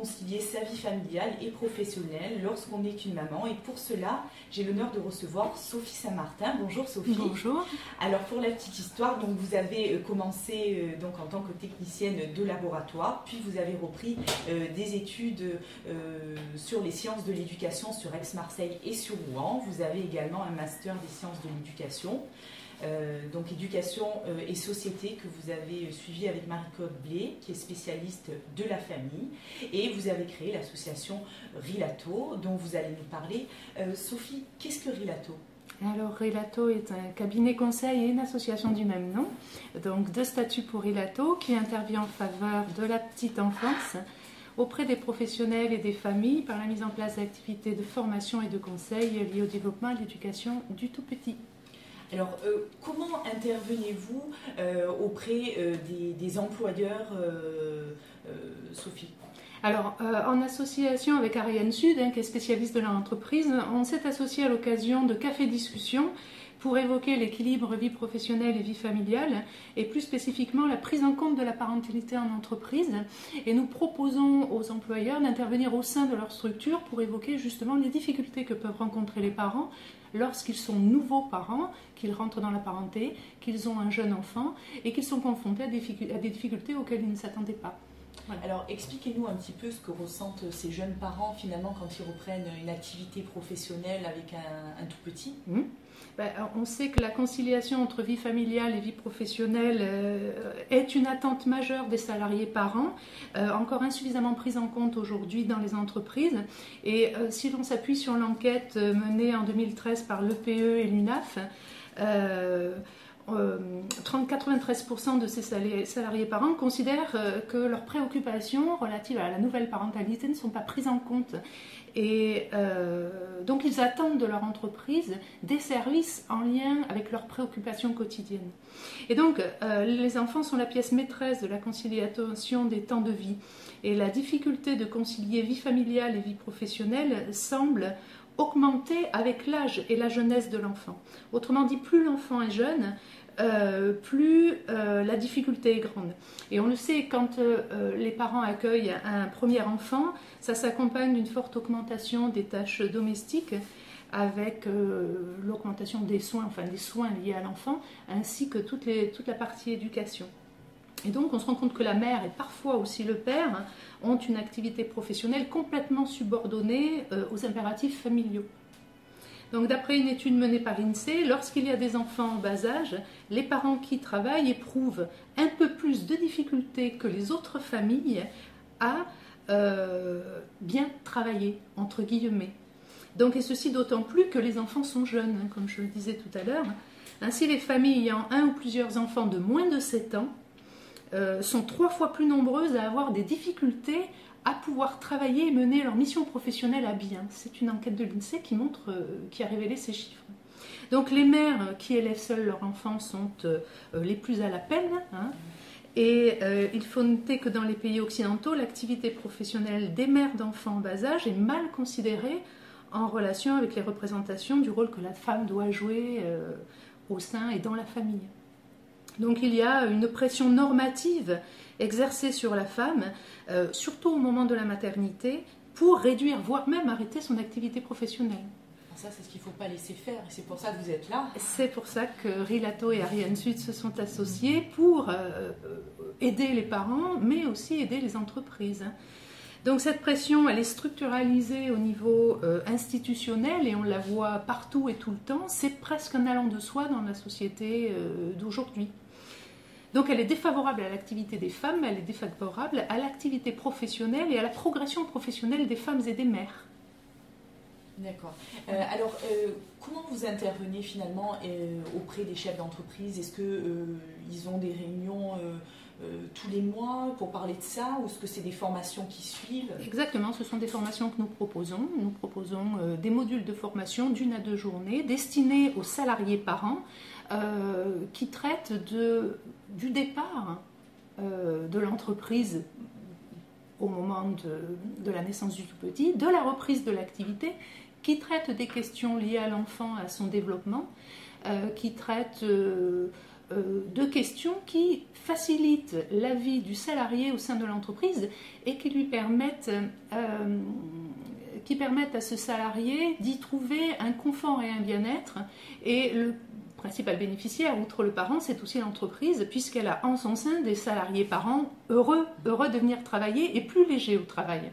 concilier sa vie familiale et professionnelle lorsqu'on est une maman. Et pour cela, j'ai l'honneur de recevoir Sophie Saint-Martin. Bonjour Sophie. Bonjour. Alors pour la petite histoire, donc vous avez commencé donc en tant que technicienne de laboratoire, puis vous avez repris des études sur les sciences de l'éducation sur Aix-Marseille et sur Rouen. Vous avez également un master des sciences de l'éducation. Donc éducation et société que vous avez suivi avec Marie-Claude Blé, qui est spécialiste de la famille, et vous avez créé l'association Rilato, dont vous allez nous parler. Sophie, qu'est-ce que Rilato ? Alors Rilato est un cabinet conseil et une association du même nom, donc de statut pour Rilato, qui intervient en faveur de la petite enfance auprès des professionnels et des familles par la mise en place d'activités de formation et de conseil liées au développement et à l'éducation du tout petit. Alors, comment intervenez-vous auprès des employeurs, Sophie ? Alors, en association avec Ariane Sud, qui est spécialiste de l'entreprise, on s'est associé à l'occasion de cafés-discussions pour évoquer l'équilibre vie professionnelle et vie familiale, et plus spécifiquement la prise en compte de la parentalité en entreprise. Et nous proposons aux employeurs d'intervenir au sein de leur structure pour évoquer justement les difficultés que peuvent rencontrer les parents lorsqu'ils sont nouveaux parents, qu'ils rentrent dans la parenté, qu'ils ont un jeune enfant et qu'ils sont confrontés à des difficultés auxquelles ils ne s'attendaient pas. Voilà. Alors expliquez-nous un petit peu ce que ressentent ces jeunes parents finalement quand ils reprennent une activité professionnelle avec un tout petit. On sait que la conciliation entre vie familiale et vie professionnelle est une attente majeure des salariés parents, encore insuffisamment prise en compte aujourd'hui dans les entreprises. Et si l'on s'appuie sur l'enquête menée en 2013 par l'EPE et l'UNAF, 93% de ces salariés parents considèrent que leurs préoccupations relatives à la nouvelle parentalité ne sont pas prises en compte. Et donc ils attendent de leur entreprise des services en lien avec leurs préoccupations quotidiennes. Et donc les enfants sont la pièce maîtresse de la conciliation des temps de vie. Et la difficulté de concilier vie familiale et vie professionnelle semble augmenter avec l'âge et la jeunesse de l'enfant. Autrement dit, plus l'enfant est jeune, plus la difficulté est grande. Et on le sait, quand les parents accueillent un premier enfant, ça s'accompagne d'une forte augmentation des tâches domestiques avec l'augmentation des soins liés à l'enfant, ainsi que toute la partie éducation. Et donc on se rend compte que la mère et parfois aussi le père ont une activité professionnelle complètement subordonnée aux impératifs familiaux. Donc d'après une étude menée par l'INSEE, lorsqu'il y a des enfants en bas âge, les parents qui travaillent éprouvent un peu plus de difficultés que les autres familles à bien travailler, entre guillemets. Donc, et ceci d'autant plus que les enfants sont jeunes, comme je le disais tout à l'heure. Ainsi, les familles ayant un ou plusieurs enfants de moins de 7 ans sont 3 fois plus nombreuses à avoir des difficultés à pouvoir travailler et mener leur mission professionnelle à bien. C'est une enquête de l'INSEE qui a révélé ces chiffres. Donc les mères qui élèvent seules leurs enfants sont les plus à la peine. Et il faut noter que dans les pays occidentaux, l'activité professionnelle des mères d'enfants en bas âge est mal considérée en relation avec les représentations du rôle que la femme doit jouer au sein et dans la famille. Donc il y a une pression normative exercée sur la femme, surtout au moment de la maternité, pour réduire, voire même arrêter son activité professionnelle. Ça, c'est ce qu'il ne faut pas laisser faire, et c'est pour ça que vous êtes là. C'est pour ça que Rilato et Ariane Sud se sont associés pour aider les parents, mais aussi aider les entreprises. Donc cette pression, elle est structuralisée au niveau institutionnel et on la voit partout et tout le temps. C'est presque un allant de soi dans la société d'aujourd'hui. Donc elle est défavorable à l'activité des femmes, elle est défavorable à l'activité professionnelle et à la progression professionnelle des femmes et des mères. D'accord. Alors, comment vous intervenez finalement auprès des chefs d'entreprise ? Est-ce qu'ils ont des réunions tous les mois pour parler de ça, ou est-ce que c'est des formations qui suivent ? Exactement, ce sont des formations que nous proposons. Nous proposons des modules de formation d'1 à 2 journées destinés aux salariés parents qui traitent du départ de l'entreprise au moment de la naissance du tout petit, de la reprise de l'activité, qui traite des questions liées à l'enfant, à son développement, qui traite de questions qui facilitent la vie du salarié au sein de l'entreprise et qui lui permettent à ce salarié d'y trouver un confort et un bien-être. Et le principal bénéficiaire, outre le parent, c'est aussi l'entreprise, puisqu'elle a en son sein des salariés parents heureux de venir travailler et plus légers au travail.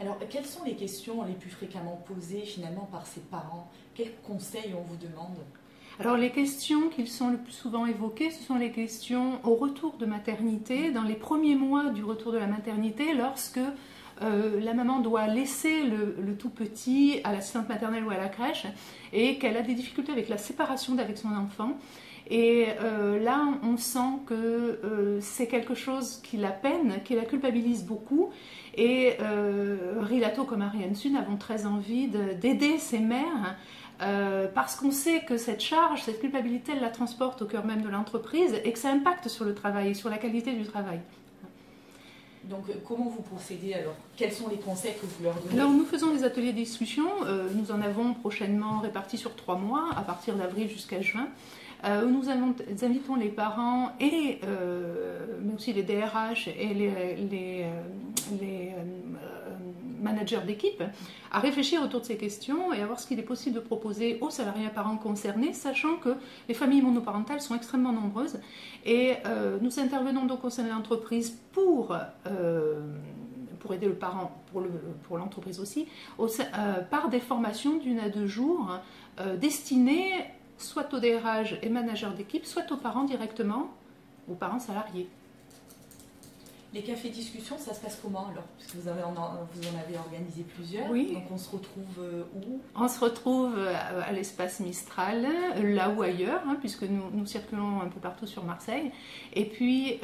Alors, quelles sont les questions les plus fréquemment posées finalement par ces parents? Quels conseils on vous demande? Alors, les questions qui sont le plus souvent évoquées, ce sont les questions au retour de maternité, dans les premiers mois du retour de la maternité, lorsque la maman doit laisser le tout petit à l'assistante maternelle ou à la crèche et qu'elle a des difficultés avec la séparation d'avec son enfant. Et là, on sent que c'est quelque chose qui la peine, qui la culpabilise beaucoup. Et Rilato comme Ariane Sun avons très envie d'aider ces mères parce qu'on sait que cette charge, cette culpabilité, elle la transporte au cœur même de l'entreprise et que ça impacte sur le travail, sur la qualité du travail. Donc, comment vous procédez alors? Quels sont les conseils que vous leur donnez? Alors, nous faisons des ateliers de discussion. Nous en avons prochainement répartis sur 3 mois, à partir d'avril jusqu'à juin. Nous invitons les parents et mais aussi les DRH et les managers d'équipe à réfléchir autour de ces questions et à voir ce qu'il est possible de proposer aux salariés et parents concernés, sachant que les familles monoparentales sont extrêmement nombreuses et nous intervenons donc au sein de l'entreprise pour aider le parent, pour l'entreprise aussi, par des formations d'1 à 2 jours destinées soit aux DRH et managers d'équipe, soit aux parents directement, aux parents salariés. Les cafés discussions, ça se passe comment alors? Parce que vous en avez organisé plusieurs. Oui. Donc on se retrouve où? On se retrouve à l'espace Mistral, là ou ailleurs, puisque nous circulons un peu partout sur Marseille. Et puis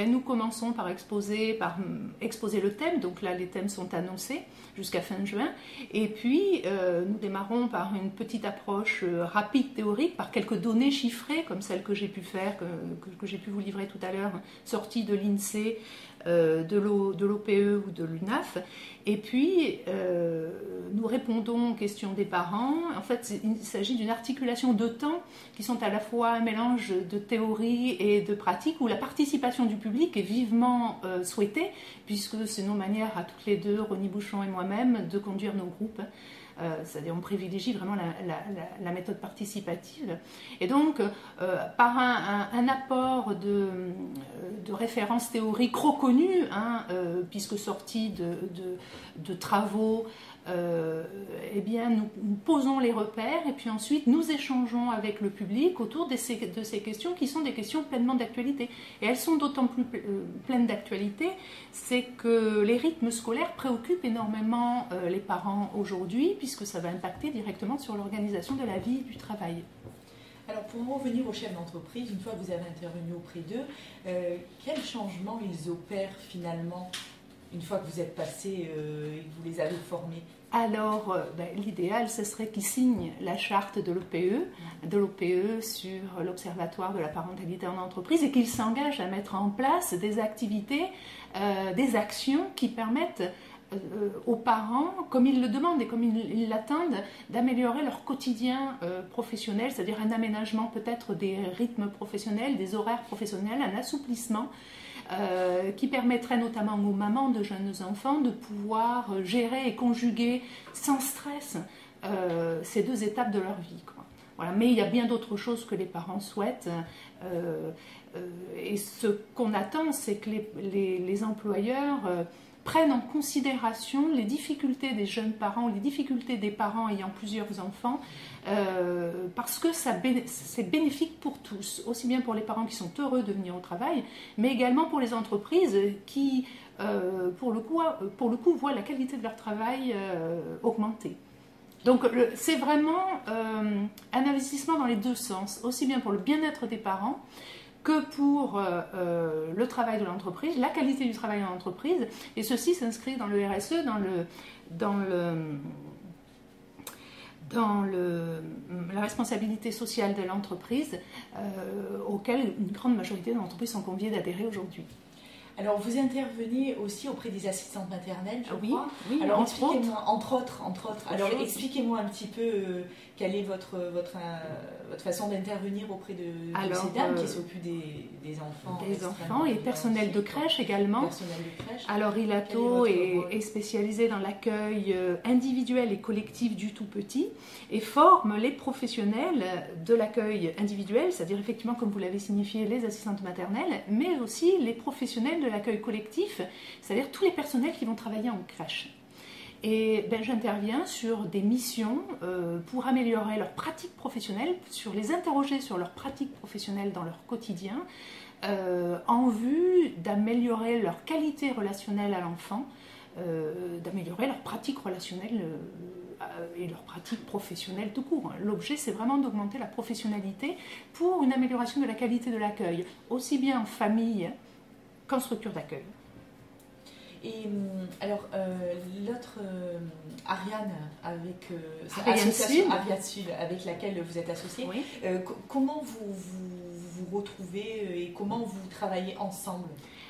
nous commençons par exposer le thème. Donc là, les thèmes sont annoncés jusqu'à fin juin. Et puis nous démarrons par une petite approche rapide, théorique, par quelques données chiffrées, comme celles que j'ai pu faire, que j'ai pu vous livrer tout à l'heure, sorties de l'INSEE, de l'OPE ou de l'UNAF. Et puis, nous répondons aux questions des parents. En fait, il s'agit d'une articulation de temps qui sont à la fois un mélange de théorie et de pratique, où la participation du public est vivement souhaitée, puisque c'est nos manières à toutes les deux, Ronnie Bouchon et moi-même, de conduire nos groupes. C'est-à-dire on privilégie vraiment la méthode participative. Et donc, par un apport de références théoriques reconnues, puisque sorties de travaux, eh bien, nous posons les repères et puis ensuite nous échangeons avec le public autour de ces questions qui sont des questions pleinement d'actualité. Et elles sont d'autant plus pleines d'actualité, c'est que les rythmes scolaires préoccupent énormément les parents aujourd'hui, puisque ça va impacter directement sur l'organisation de la vie et du travail. Alors pour en revenir aux chefs d'entreprise, une fois que vous avez intervenu auprès d'eux, quels changements ils opèrent finalement une fois que vous êtes passé et que vous les avez formés? Alors, l'idéal, ce serait qu'ils signent la charte de l'OPE sur l'Observatoire de la parentalité en entreprise et qu'ils s'engagent à mettre en place des activités, des actions qui permettent aux parents, comme ils le demandent et comme ils l'attendent, d'améliorer leur quotidien professionnel, c'est-à-dire un aménagement peut-être des rythmes professionnels, des horaires professionnels, un assouplissement qui permettrait notamment aux mamans de jeunes enfants de pouvoir gérer et conjuguer sans stress ces 2 étapes de leur vie, quoi. Voilà. Mais il y a bien d'autres choses que les parents souhaitent. Et ce qu'on attend, c'est que les employeurs prennent en considération les difficultés des jeunes parents, les difficultés des parents ayant plusieurs enfants, parce que c'est bénéfique pour tous, aussi bien pour les parents qui sont heureux de venir au travail, mais également pour les entreprises qui, pour le coup, voient la qualité de leur travail augmenter. Donc c'est vraiment un investissement dans les 2 sens, aussi bien pour le bien-être des parents que pour le travail de l'entreprise, la qualité du travail en entreprise, et ceci s'inscrit dans le RSE, dans la responsabilité sociale de l'entreprise, auquel une grande majorité d'entreprises sont conviées d'adhérer aujourd'hui. Alors, vous intervenez aussi auprès des assistantes maternelles, je crois. Oui, alors, expliquez-moi, entre autres. Alors, expliquez-moi un petit peu quelle est votre façon d'intervenir auprès de ces dames qui s'occupent des enfants. Des enfants et personnel de crèche également. Alors, Ilato est spécialisé dans l'accueil individuel et collectif du tout petit et forme les professionnels de l'accueil individuel, c'est-à-dire effectivement, comme vous l'avez signifié, les assistantes maternelles, mais aussi les professionnels de l'accueil collectif, c'est-à-dire tous les personnels qui vont travailler en crèche. Et j'interviens sur des missions pour améliorer leur pratique professionnelle, sur les interroger sur leur pratique professionnelle dans leur quotidien, en vue d'améliorer leur qualité relationnelle à l'enfant, d'améliorer leur pratique relationnelle et leur pratique professionnelle tout court. L'objet, c'est vraiment d'augmenter la professionnalité pour une amélioration de la qualité de l'accueil, aussi bien en famille qu'en structure d'accueil. Et alors, l'autre, Ariane, avec Ariane Sud, avec laquelle vous êtes associée, oui. Comment vous retrouvez et comment vous travaillez ensemble?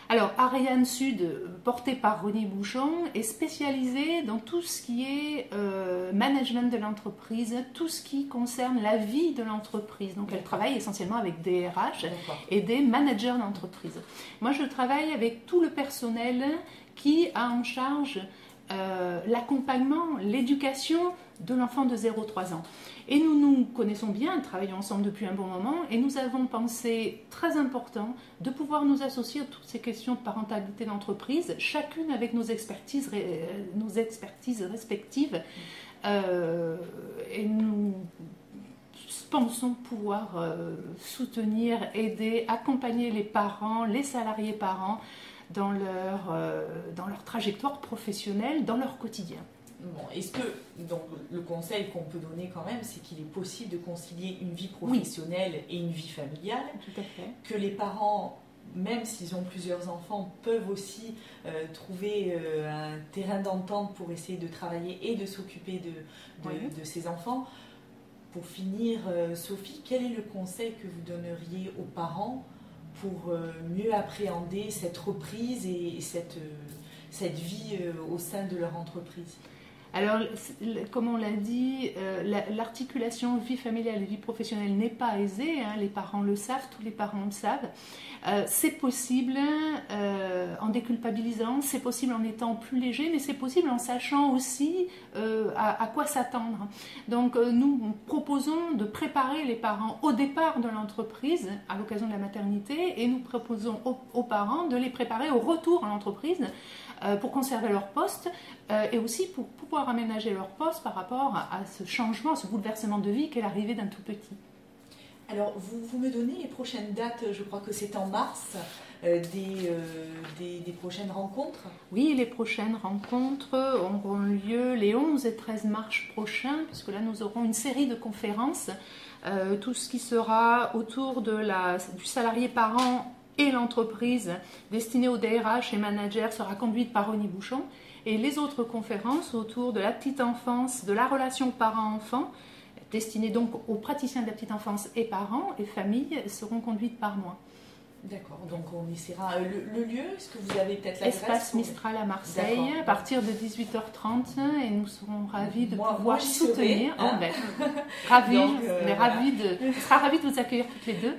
Alors, Ariane Sud, portée par René Bouchon, est spécialisée dans tout ce qui est management de l'entreprise, tout ce qui concerne la vie de l'entreprise. Donc, elle travaille essentiellement avec des RH et des managers d'entreprise. Moi, je travaille avec tout le personnel qui a en charge l'accompagnement, l'éducation de l'enfant de 0-3 ans. Et nous nous connaissons bien, travaillons ensemble depuis un bon moment, et nous avons pensé très important de pouvoir nous associer à toutes ces questions de parentalité d'entreprise, chacune avec nos expertises respectives, et nous pensons pouvoir soutenir, aider, accompagner les parents, les salariés parents dans leur trajectoire professionnelle, dans leur quotidien. Bon, est-ce que donc, le conseil qu'on peut donner quand même, c'est qu'il est possible de concilier une vie professionnelle et une vie familiale? Tout à fait. Que les parents, même s'ils ont plusieurs enfants, peuvent aussi trouver un terrain d'entente pour essayer de travailler et de s'occuper de ces enfants. Pour finir, Sophie, quel est le conseil que vous donneriez aux parents pour mieux appréhender cette reprise et cette vie au sein de leur entreprise? Alors, comme on l'a dit, l'articulation vie familiale et vie professionnelle n'est pas aisée, hein, les parents le savent, tous les parents le savent. C'est possible en déculpabilisant, c'est possible en étant plus léger, mais c'est possible en sachant aussi à quoi s'attendre. Donc, nous proposons de préparer les parents au départ de l'entreprise, à l'occasion de la maternité, et nous proposons aux parents de les préparer au retour à l'entreprise, pour conserver leur poste et aussi pour pouvoir aménager leur poste par rapport à ce changement, à ce bouleversement de vie qu'est l'arrivée d'un tout petit. Alors, vous me donnez les prochaines dates, je crois que c'est en mars, des prochaines rencontres? Oui, les prochaines rencontres auront lieu les 11 et 13 mars prochains, puisque là nous aurons une série de conférences, tout ce qui sera autour du salarié parent et l'entreprise destinée aux DRH et managers sera conduite par René Bouchon, et les autres conférences autour de la petite enfance, de la relation parent-enfant, destinées donc aux praticiens de la petite enfance et parents et familles, seront conduites par moi. D'accord, donc on essaiera. Le lieu, est-ce que vous avez peut-être l'adresse? Espace Mistral à Marseille, à partir de 18h30, et nous serons ravis de pouvoir soutenir. Hein. Ravis, on sera ravis de vous accueillir toutes les deux.